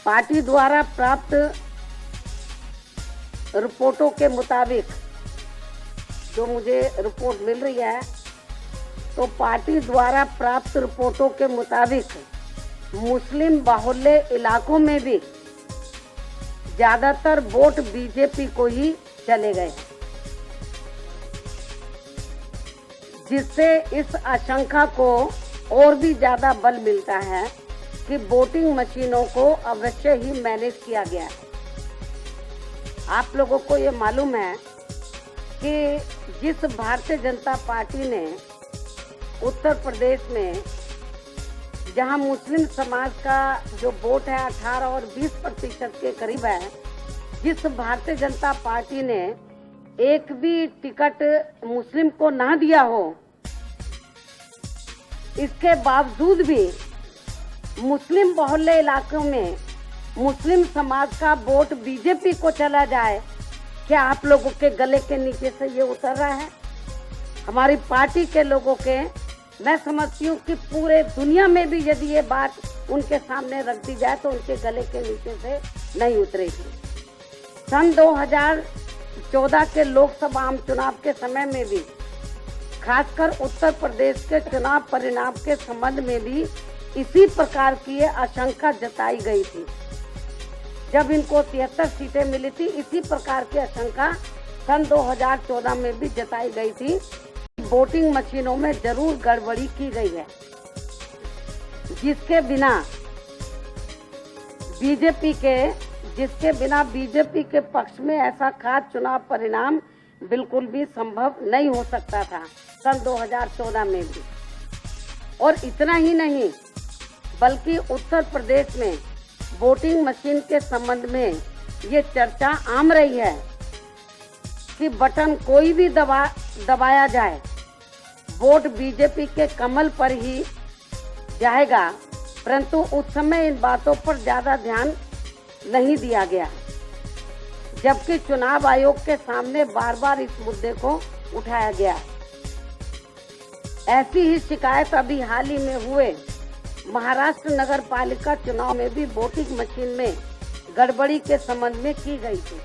Party द्वारा प्राप्त रिपोर्टों के मुताबिक जो मुझे रिपोर्ट मिल रही है, तो पार्टी द्वारा प्राप्त रिपोर्टों के मुताबिक मुस्लिम बाहुल्य इलाकों में भी ज्यादातर वोट बीजेपी को ही चले गए, जिससे इस आशंका को और भी ज्यादा बल मिलता है कि वोटिंग मशीनों को अवश्य ही मैनेज किया गया है। आप लोगों को ये मालूम है कि जिस भारतीय जनता पार्टी ने उत्तर प्रदेश में, जहां मुस्लिम समाज का जो वोट है 18 और 20% के करीब है, जिस भारतीय जनता पार्टी ने एक भी टिकट मुस्लिम को ना दिया हो, इसके बावजूद भी मुस्लिम बहुल्य इलाकों में मुस्लिम समाज का वोट बीजेपी को चला जाए, क्या आप लोगों के गले के नीचे से ये उतर रहा है? हमारी पार्टी के लोगों के, मैं समझती हूँ कि पूरे दुनिया में भी यदि ये बात उनके सामने रख दी जाए तो उनके गले के नीचे से नहीं उतरेगी। सन 2014 के लोकसभा आम चुनाव के समय में भी, खासकर उत्तर प्रदेश के चुनाव परिणाम के संबंध में भी इसी प्रकार की आशंका जताई गई थी। जब इनको 73 सीटें मिली थी, इसी प्रकार की आशंका सन 2014 में भी जताई गई थी। वोटिंग मशीनों में जरूर गड़बड़ी की गई है, जिसके बिना बीजेपी के पक्ष में ऐसा खास चुनाव परिणाम बिल्कुल भी संभव नहीं हो सकता था सन 2014 में भी। और इतना ही नहीं, बल्कि उत्तर प्रदेश में वोटिंग मशीन के संबंध में ये चर्चा आम रही है कि बटन कोई भी दबाया जाए, वोट बीजेपी के कमल पर ही जाएगा, परंतु उस समय इन बातों पर ज्यादा ध्यान नहीं दिया गया, जबकि चुनाव आयोग के सामने बार बार इस मुद्दे को उठाया गया। ऐसी ही शिकायत अभी हाल ही में हुए महाराष्ट्र नगर पालिका चुनाव में भी वोटिंग मशीन में गड़बड़ी के संबंध में की गई थी।